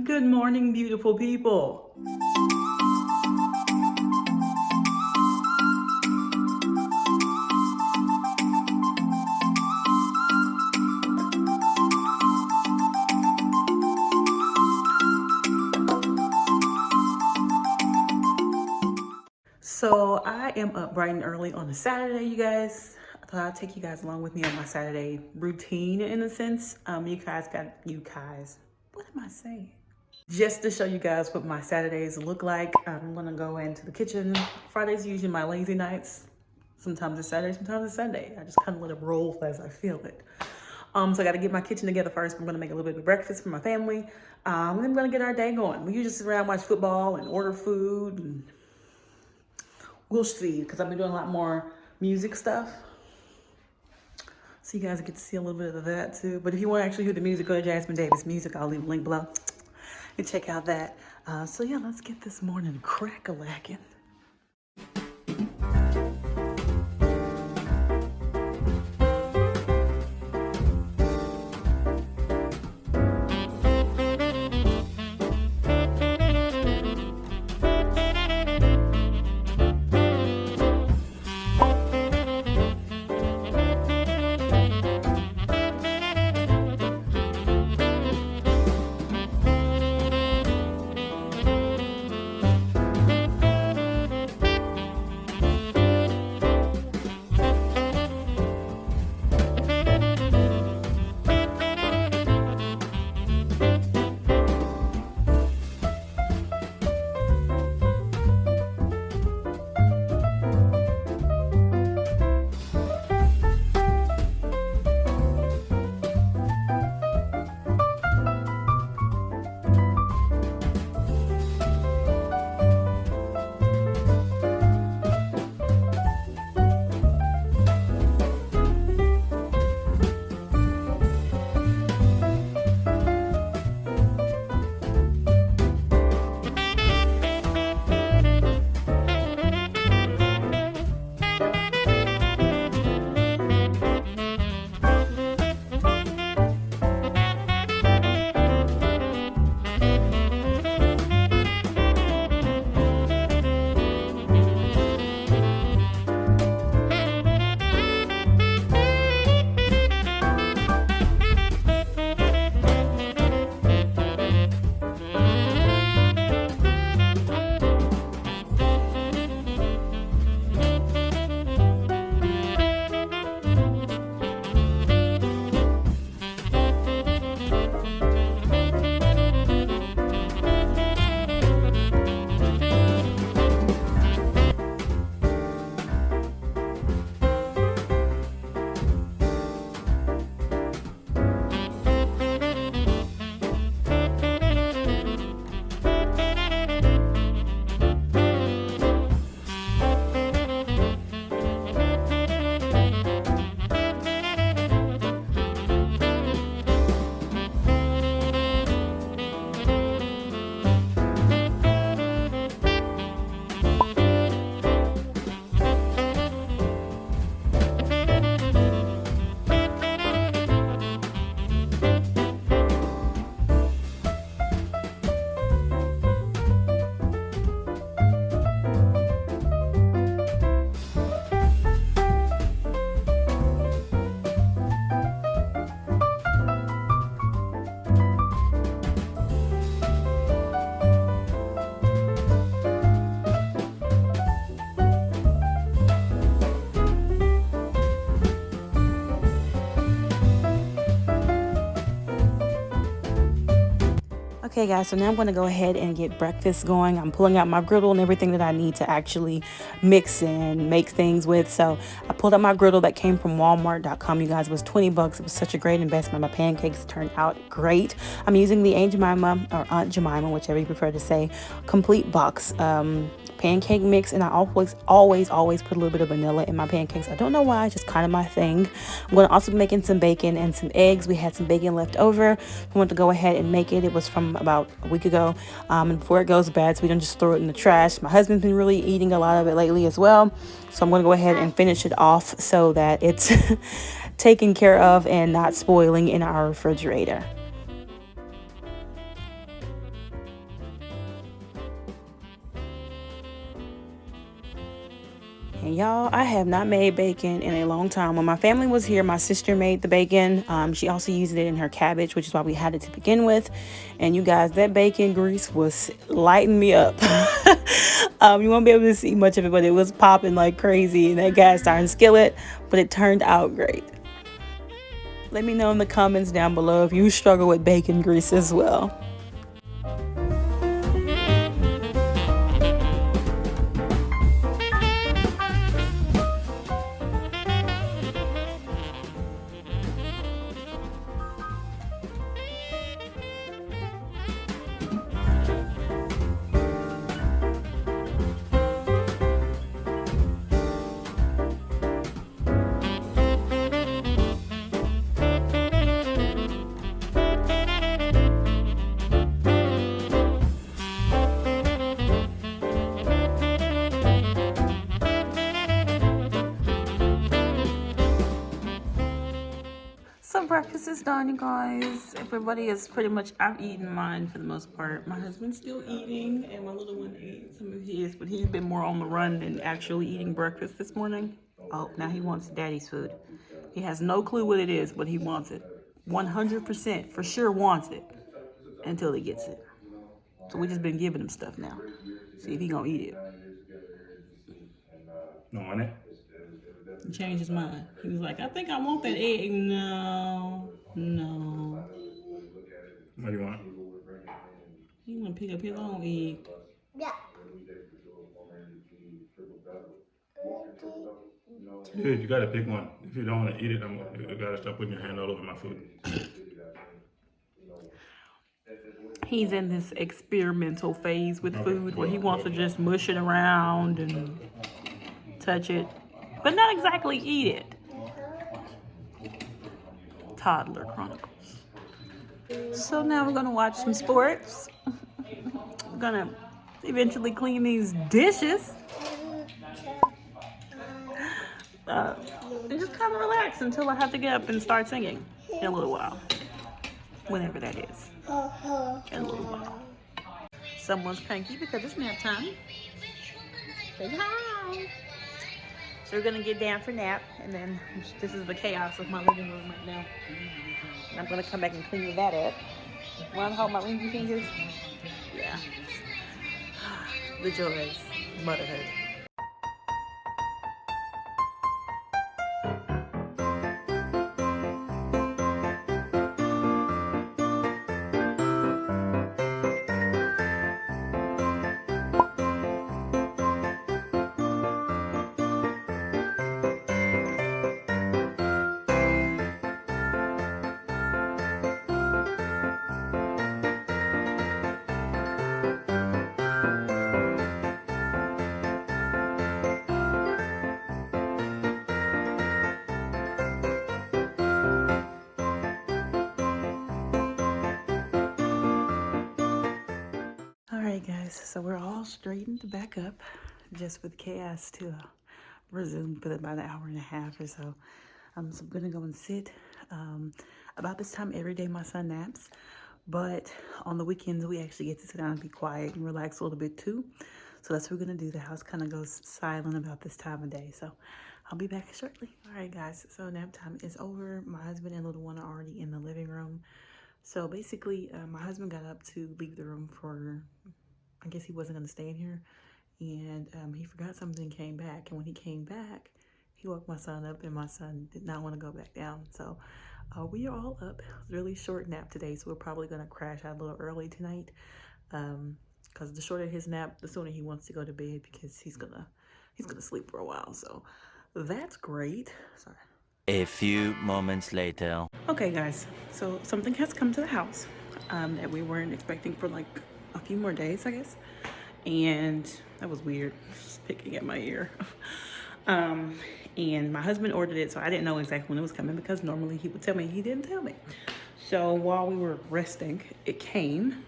Good morning, beautiful people. So I am up bright and early on a Saturday, you guys. I thought I'd take you guys along with me on my Saturday routine in a sense. What am I saying? Just to show you guys what my Saturdays look like, I'm gonna go into the kitchen. Fridays are usually my lazy nights. Sometimes it's Saturday, sometimes it's Sunday. I just kind of let it roll as I feel it. So I got to get my kitchen together first. I'm gonna make a little bit of breakfast for my family. And then I'm gonna get our day going. We usually sit around, watch football, and order food. And we'll see, because I've been doing a lot more music stuff. So you guys get to see a little bit of that too. But if you want to actually hear the music, go to Jasmine Davis Music. I'll leave a link below and check out that. So yeah, let's get this morning crack-a-lacking. Okay guys, so now I'm going to go ahead and get breakfast going. I'm pulling out my griddle and everything that I need to actually mix and make things with. So I pulled out my griddle that came from Walmart.com. You guys, it was 20 bucks. It was such a great investment. My pancakes turned out great. I'm using the Aunt Jemima, or Aunt Jemima, whichever you prefer to say, complete box pancake mix, and I always put a little bit of vanilla in my pancakes. I don't know why, it's just kind of my thing. I'm going to also be making some bacon and some eggs. We had some bacon left over. I want to go ahead and make it. It was from about a week ago, and before it goes bad, so we don't just throw it in the trash. My husband's been really eating a lot of it lately as well, so I'm going to go ahead and finish it off so that it's taken care of and not spoiling in our refrigerator. And y'all, I have not made bacon in a long time. When my family was here, my sister made the bacon. She also used it in her cabbage, which is why we had it to begin with. And you guys, that bacon grease was lighting me up. You won't be able to see much of it, but it was popping like crazy in that cast iron skillet. But it turned out great. Let me know in the comments down below if you struggle with bacon grease as well. So breakfast is done, you guys. Everybody is pretty much, I've eaten mine for the most part. My husband's still eating, and my little one ate some of his, but he's been more on the run than actually eating breakfast this morning. Oh, now he wants daddy's food. He has no clue what it is, but he wants it. 100% for sure wants it until he gets it. So we just been giving him stuff now. See if he gonna eat it. Don't want it? He changed his mind. He was like, I think I want that egg. No. What do you want? He want to pick up his own egg. Yeah. Dude, you gotta pick one. If you don't want to eat it, you gotta stop putting your hand all over my food. He's in this experimental phase with food where he wants to just mush it around and touch it, but not exactly eat it. Toddler Chronicles. So now we're gonna watch some sports. We're gonna eventually clean these dishes. And just kind of relax until I have to get up and start singing in a little while. Whenever that is. In a little while. Someone's cranky because it's nap time. Say hi. So we're gonna get down for nap, and then this is the chaos of my living room right now. And I'm gonna come back and clean that up. Want to hold my ringy fingers? Yeah. The joys, motherhood. Alright guys, so we're all straightened back up, just with chaos to resume for about an hour and a half or so. So I'm gonna go and sit. About this time every day my son naps, but on the weekends we actually get to sit down and be quiet and relax a little bit too. So that's what we're gonna do. The house kind of goes silent about this time of day, so I'll be back shortly. Alright guys, so nap time is over. My husband and little one are already in the living room. So basically, my husband got up to leave the room for, I guess he wasn't going to stay in here. And he forgot something and came back. And when he came back, he woke my son up, and my son did not want to go back down. So we are all up. Really short nap today, so we're probably going to crash out a little early tonight. Because the shorter his nap, the sooner he wants to go to bed, because he's gonna sleep for a while. So that's great. Sorry. A few moments later. Okay guys, so something has come to the house that we weren't expecting for like a few more days, I guess. And that was weird, just picking at my ear. And my husband ordered it, so I didn't know exactly when it was coming, because normally he would tell me. He didn't tell me. So while we were resting, it came.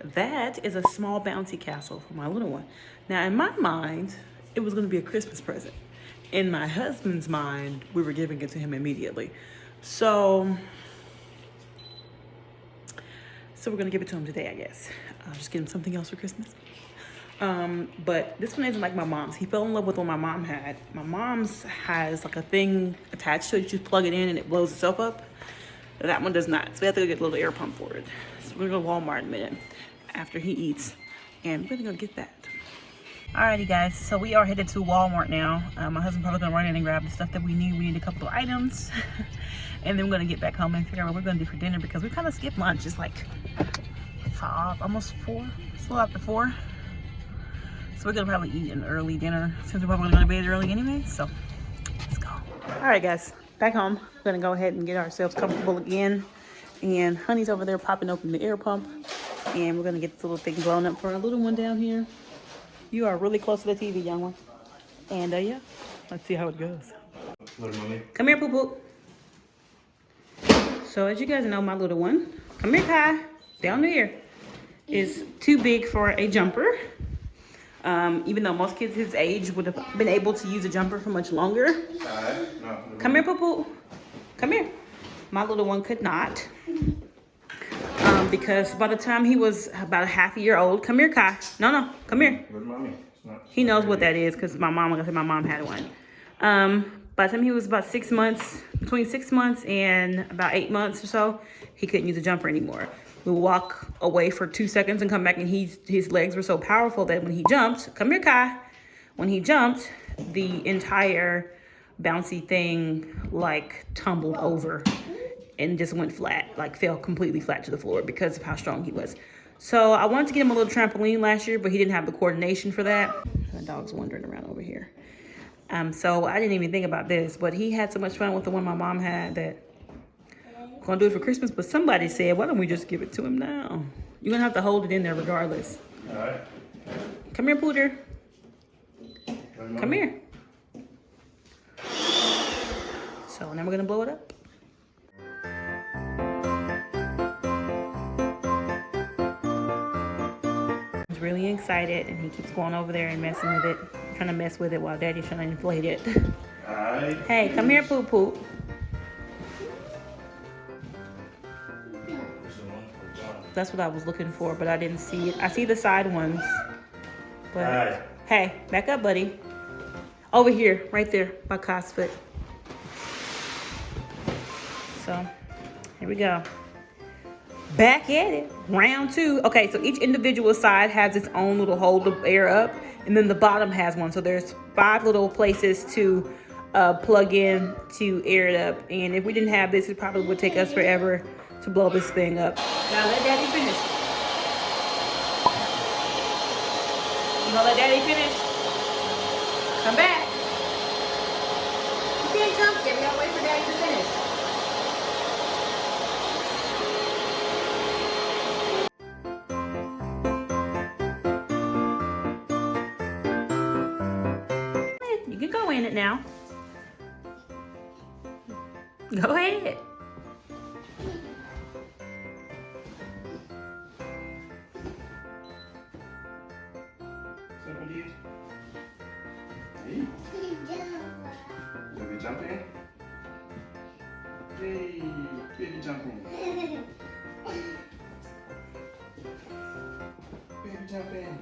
That is a small bouncy castle for my little one. Now in my mind, it was going to be a Christmas present. In my husband's mind, we were giving it to him immediately. So we're gonna give it to him today, I guess. I'll just get him something else for Christmas. But this one isn't like my mom's. He fell in love with what my mom had. My mom's has like a thing attached to it. You just plug it in and it blows itself up. That one does not. So we have to go get a little air pump for it. So we're gonna go to Walmart in a minute after he eats. And we're gonna go get that. Alrighty guys, so we are headed to Walmart now. My husband's probably gonna run in and grab the stuff that we need. We need a couple of items. And then we're gonna get back home and figure out what we're gonna do for dinner because we kind of skipped lunch. It's like 5, almost 4, it's a little after 4. So we're gonna probably eat an early dinner since we're probably gonna bed early anyway. So let's go. All right, guys, back home. We're gonna go ahead and get ourselves comfortable again. And Honey's over there popping open the air pump, and we're gonna get this little thing blown up for our little one down here. You are really close to the TV, young one. And yeah, let's see how it goes. Little mommy. Come here, Poo Poo. So as you guys know, my little one, come here, Kai, down there, is too big for a jumper. Even though most kids his age would have been able to use a jumper for much longer. No, Come here, Poo Poo. Come here. My little one could not. Because by the time he was about a half a year old, come here, Kai. No, come here. Little mommy. It's not, He knows what that is because my mom, like I said, my mom had one. By the time he was about 6 months, between 6 months and about 8 months or so, he couldn't use a jumper anymore. We would walk away for 2 seconds and come back, and his legs were so powerful that when he jumped, come here, Kai. When he jumped, the entire bouncy thing like tumbled over and just went flat, like fell completely flat to the floor because of how strong he was. So I wanted to get him a little trampoline last year, but he didn't have the coordination for that. The dog's wandering around over here. So I didn't even think about this, but he had so much fun with the one my mom had that I'm gonna do it for Christmas. But somebody said, why don't we just give it to him now? You're gonna have to hold it in there regardless. all right. Come here, Pooter. Come here. So now we're gonna blow it up. He's really excited, and he keeps going over there and messing with it, trying to mess with it while Daddy's trying to inflate it. All right. Hey, come here, Poo Poo. That's what I was looking for, but I didn't see it. I see the side ones. But Hi. hey, back up, buddy. Over here, right there, by Kai's foot. So, here we go. Back at it, round 2. Okay, so each individual side has its own little hole to air up, and then the bottom has one. So there's 5 little places to plug in to air it up. And if we didn't have this, it probably would take us forever to blow this thing up. Now let Daddy finish. You gonna let Daddy finish? Come back. You can't jump yet. We gotta wait for Daddy to finish. You can go in it now. Go ahead. Baby jumping. Hey, baby jumping. Baby jumping.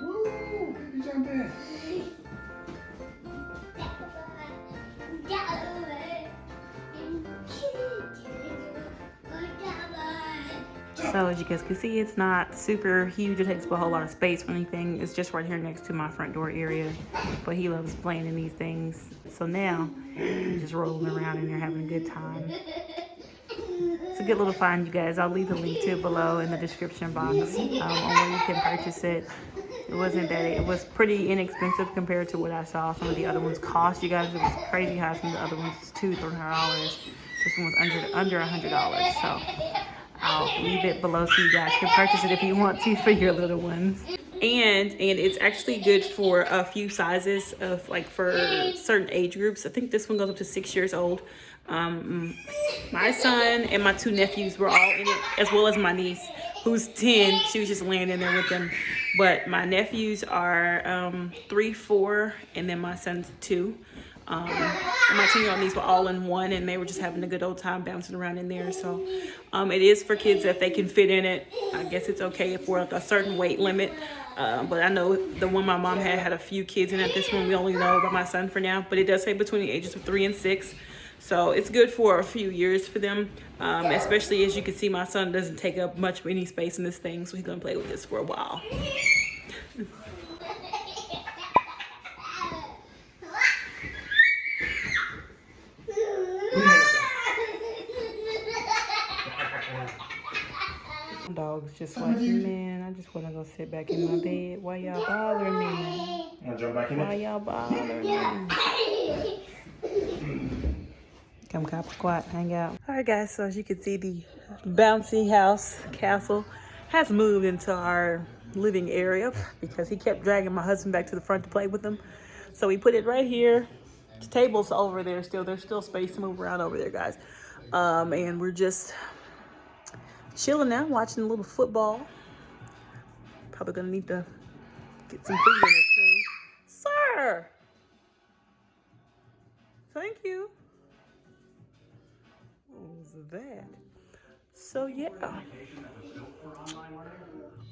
Woo, baby jumping. So as you guys can see, it's not super huge. It takes up a whole lot of space or anything. It's just right here next to my front door area. But he loves playing in these things. So now he's just rolling around in there having a good time. It's a good little find, you guys. I'll leave the link to it below in the description box on where you can purchase it. It wasn't that, it was pretty inexpensive compared to what I saw some of the other ones cost. You guys, it was crazy how some of the other ones was $200-$300. This one was under $100. So I'll leave it below so you guys can purchase it if you want to for your little ones. And it's actually good for a few sizes of, like, for certain age groups. I think this one goes up to 6 years old. My son and my 2 nephews were all in it, as well as my niece, who's 10. She was just laying in there with them. But my nephews are 3, 4, and then my son's 2. And my 10-year-old niece were all in one, and they were just having a good old time bouncing around in there. So it is for kids if they can fit in it. I guess it's okay if we're like a certain weight limit. But I know the one my mom had a few kids in it. This one we only know about my son for now. But it does say between the ages of 3 and 6. So it's good for a few years for them. Especially as you can see, my son doesn't take up much of any space in this thing. So he's going to play with this for a while. Dogs just like, man, I just want to go sit back in my bed. Why y'all bothering me, man? Want to jump back in? Why y'all bothering me? Come quiet, hang out. All right, guys, so as you can see, the bouncy house castle has moved into our living area because he kept dragging my husband back to the front to play with him. So we put it right here. The table's over there still. There's still space to move around over there, guys. And we're just chilling now, watching a little football. Probably gonna need to get some food in it soon. Sir! Thank you. What was that? So yeah.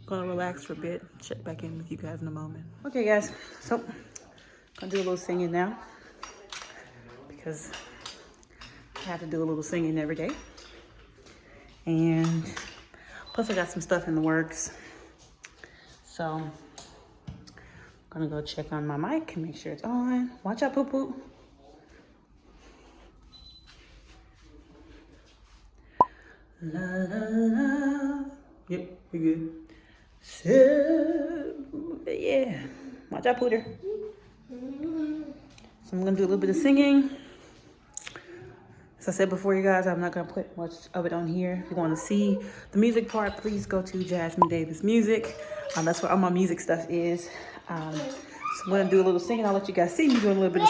Gonna relax for a bit. Check back in with you guys in a moment. Okay guys, so gonna do a little singing now. Because I have to do a little singing every day. And plus I got some stuff in the works. So I'm gonna go check on my mic and make sure it's on. Watch out, poo-poo. La la la. Yep, we good. So yeah. Watch out, Pooter. So I'm gonna do a little bit of singing. As I said before, you guys, I'm not going to put much of it on here. If you want to see the music part, please go to Jasmine Davis Music. That's where all my music stuff is. So I'm going to do a little singing. I'll let you guys see me doing a little bit of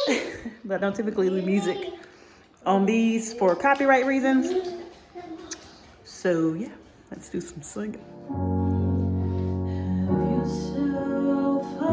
singing. But I don't typically leave music on these for copyright reasons. So, yeah, let's do some singing. Have yourself a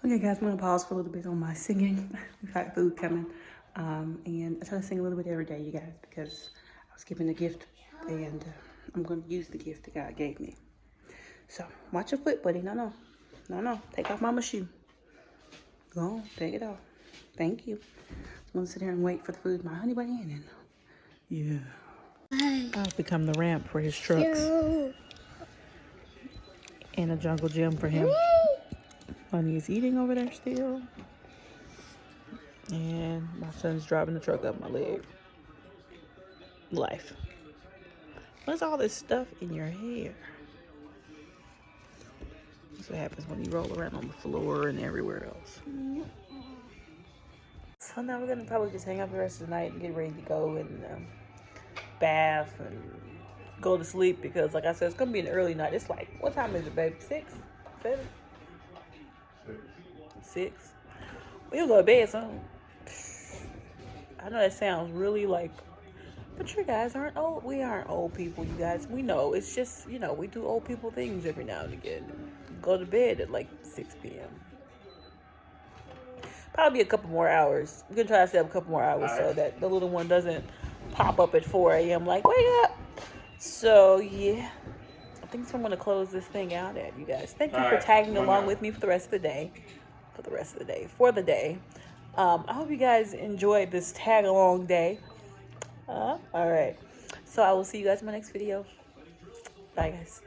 Okay guys, I'm gonna pause for a little bit on my singing. We've got food coming. And I try to sing a little bit every day, you guys, because I was given a gift and I'm gonna use the gift that God gave me. So watch your foot, buddy. No. Take off mama's shoe. Go on, take it off. Thank you. I'm gonna sit here and wait for the food. My honey bunny in and yeah. I've become the ramp for his trucks. And a jungle gym for him. Honey is eating over there still. And my son's driving the truck up my leg. Life. What's all this stuff in your hair? That's what happens when you roll around on the floor and everywhere else. So now we're gonna probably just hang out the rest of the night and get ready to go and bath and go to sleep because, like I said, it's gonna be an early night. It's like, what time is it, babe? 6? 7? 6. We'll go to bed soon. I know that sounds really like But you guys aren't old. We aren't old people, you guys. We know. It's just, you know, we do old people things every now and again. Go to bed at like 6 p.m. Probably a couple more hours. We're going to try to stay up a couple more hours so that the little one doesn't pop up at 4 a.m. like, wake up. So, yeah. I think I'm going to close this thing out at you guys. Thank you for tagging along with me for the rest of the day. For the day. I hope you guys enjoyed this tag along day. All right. So I will see you guys in my next video. Bye, guys.